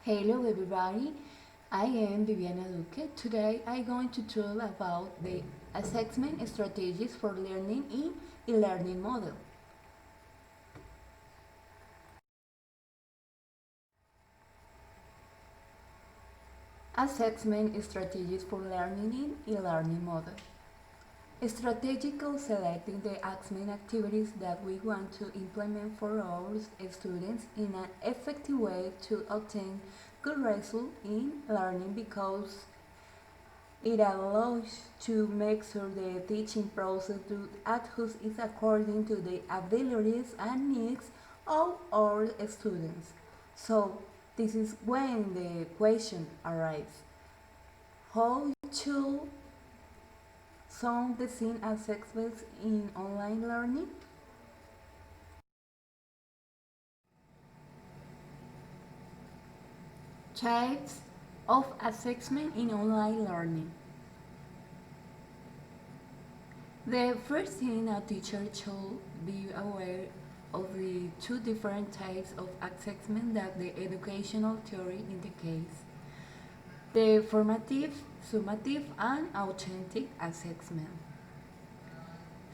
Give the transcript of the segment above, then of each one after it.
Hello everybody, I am Viviana Duque. Today I'm going to talk about the assessment strategies for learning in e-learning model. Assessment strategies for learning in e-learning model. Strategically selecting the assessment activities that we want to implement for our students in an effective way to obtain good results in learning because it allows to make sure the teaching process to adjust is according to the abilities and needs of our students. So this is when the question arises. How to some design assessments in online learning? Types of assessment in online learning. The first thing a teacher should be aware of the two different types of assessment that the educational theory indicates: the formative, summative, and authentic assessment.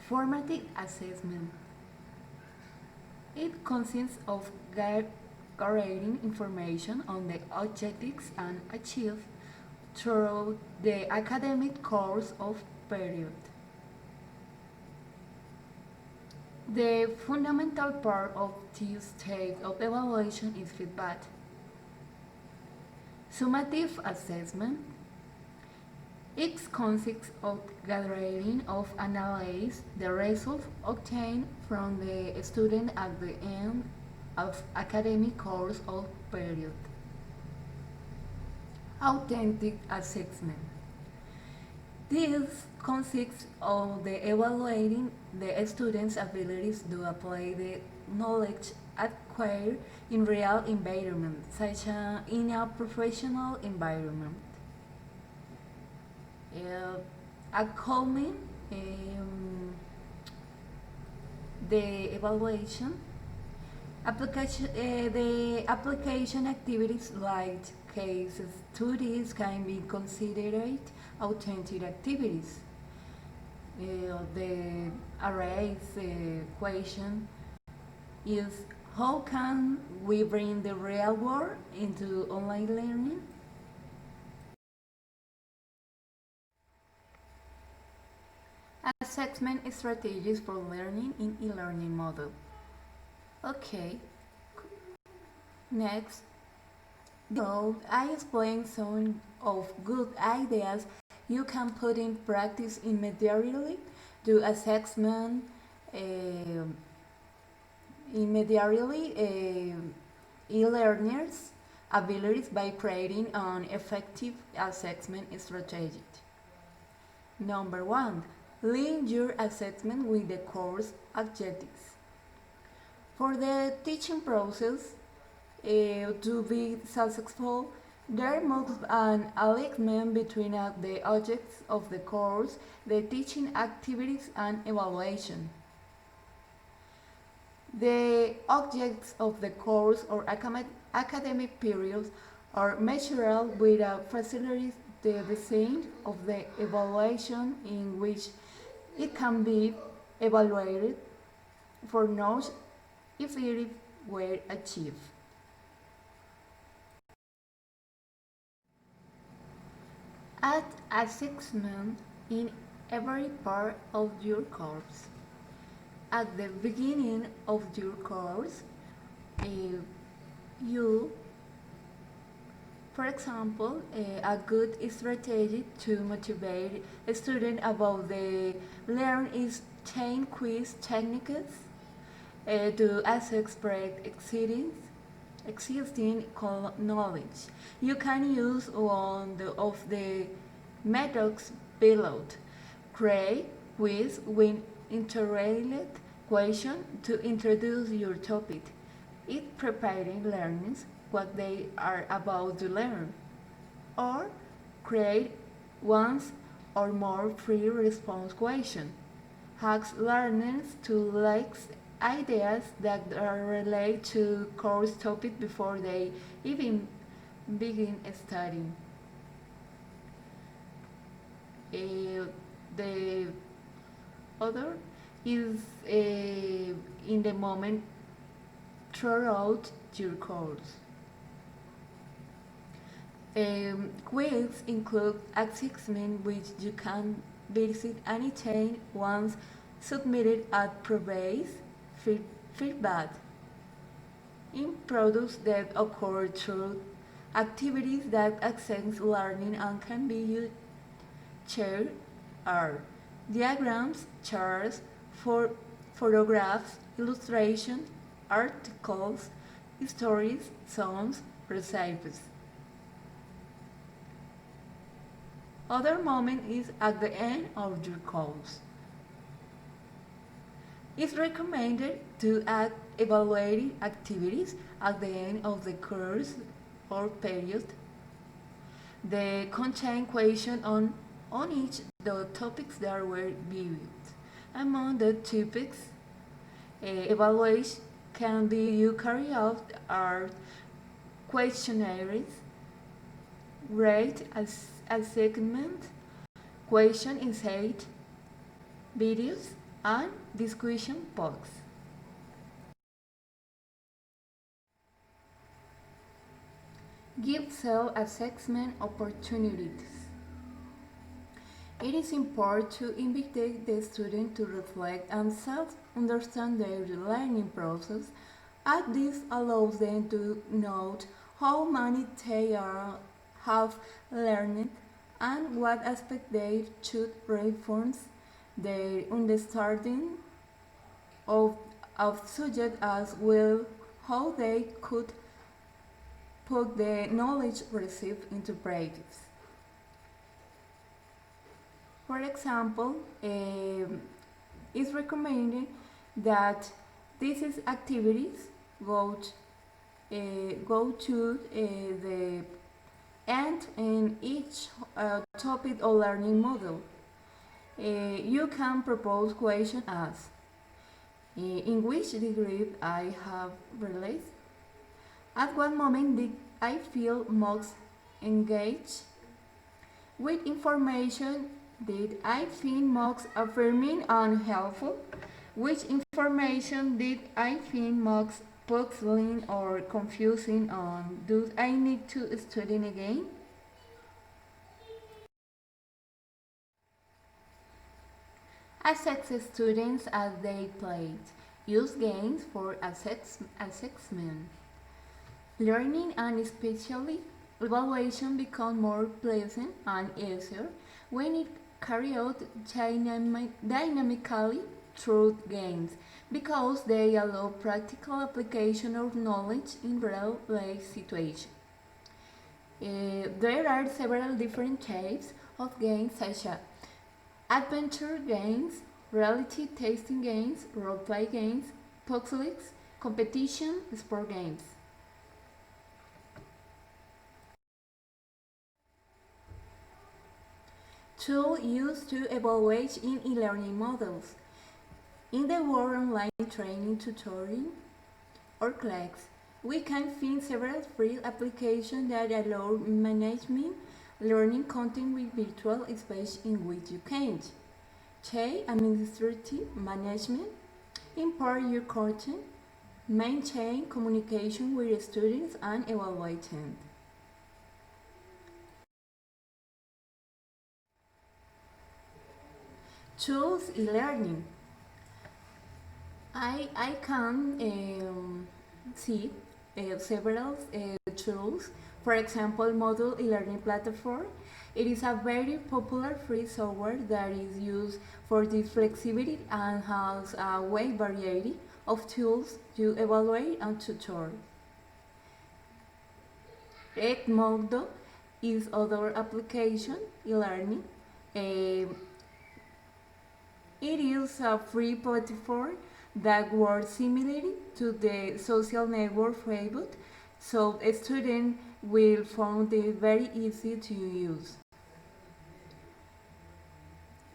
Formative assessment. It consists of gathering information on the objectives and achieved through the academic course of period. The fundamental part of this stage of evaluation is feedback. Summative assessment. It consists of gathering of analyze the results obtained from the student at the end of academic course or period. Authentic assessment. This consists of the evaluating the student's abilities to apply the knowledge acquired in real environment, such as in a professional environment. According the evaluation, the application activities like case studies can be considered authentic activities. The arrays question is: how can we bring the real world into online learning? Assessment strategies for learning in e-learning model. Okay, next. Below, I explain some of good ideas you can put in practice immediately to assessment e-learners' abilities by creating an effective assessment strategy. Number one, link your assessment with the course objectives. For the teaching process to be successful, there must be an alignment between the objects of the course, the teaching activities, and evaluation. The objects of the course or academic periods are measured with a facility the design of the evaluation in which it can be evaluated for knowledge if it were achieved. Add assessment in every part of your course. At the beginning of your course, you, for example, a good strategy to motivate a student about the learn is 10 quiz techniques to assess existing knowledge. You can use one of the methods below. Create quiz with interrelated question to introduce your topic. It preparing learners what they are about to learn. Or create once or more free response questions. Ask learners to like ideas that are related to course topic before they even begin studying. The other is in the moment throughout your course. Quizzes include assessments which you can visit anytime once submitted at previous feedback. In products that occur through activities that access learning and can be shared are diagrams, charts, photographs, illustrations, articles, stories, songs, recipes. Other moment is at the end of your course. It's recommended to add evaluative activities at the end of the course or period. They contain questions on each the topics that were viewed. Among the topics evaluation can be you carry out are questionnaires, rate assessment, question insight, videos, and discussion box. Give self-assessment opportunities. It is important to invite the student to reflect and self-understand their learning process, as this allows them to note how many they have learned and what aspects they should reinforce their understanding of subject as well how they could put the knowledge received into practice. For example, it's recommended that these activities go to the end in each topic or learning model. You can propose questions as in which degree I have realized? At what moment did I feel most engaged? With information did I find most affirming and helpful? Which information did I find most puzzling or confusing, and do I need to study again? Assess students as they played. Use games for assessment. Learning and especially evaluation become more pleasant and easier when it carried out dynamically through games because they allow practical application of knowledge in real life situations. There are several different types of games such as adventure games, reality tasting games, role-play games, puzzles, competition, sport games. Tools used to evaluate in e-learning models. In the Word Online Training tutorial or class, we can find several free applications that allow managing learning content with virtual space in which you can check administrative management, import your content, maintain communication with students, and evaluate them. Choose e-learning. I can see several tools. For example, Module e-learning platform. It is a very popular free software that is used for the flexibility and has a wide variety of tools to evaluate and tutor. Edmodo is other application e-learning. It is a free platform that works similarly to the social network Facebook, so a student will find it very easy to use.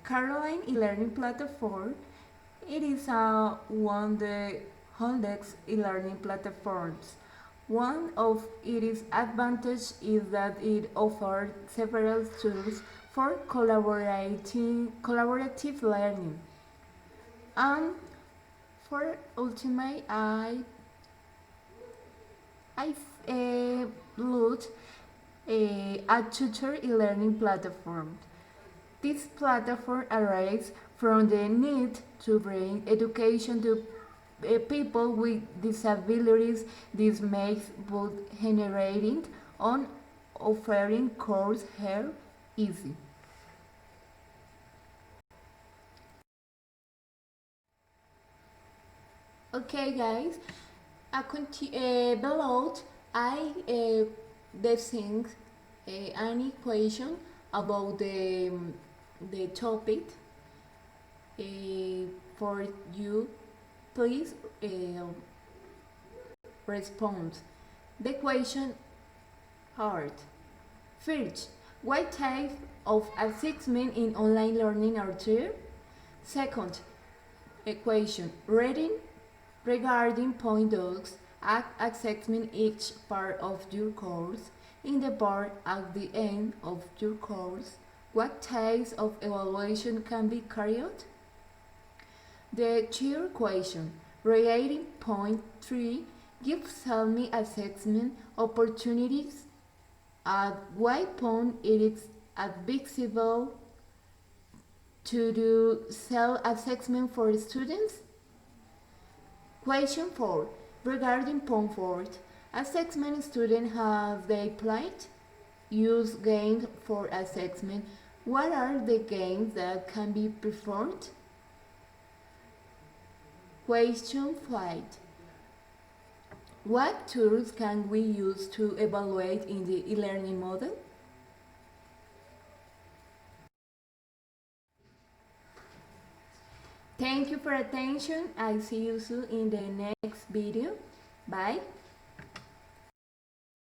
Caroline e-learning platform. It is one of the oldest e-learning platforms One of its advantages is that it offers several tools for collaborative learning. And for ultimate, I looked at tutor e-learning platform. This platform arises from the need to bring education to people with disabilities. This makes both generating and offering course here easy. Okay, guys, below I defined an equation about the topic for you. Please respond. The equation hard. First, what type of assessment in online learning are there? Second, equation reading regarding point dogs assessment each part of your course. In the part at the end of your course, what types of evaluation can be carried out? The third equation, relating point 3, gives self-assessment opportunities. At what point it is advisable to do self-assessment for students? Question 4. Regarding point 4, assessment students have they played? Use games for assessment. What are the games that can be performed? Question 5. What tools can we use to evaluate in the e-learning model? Thank you for attention. I see you soon in the next video. Bye.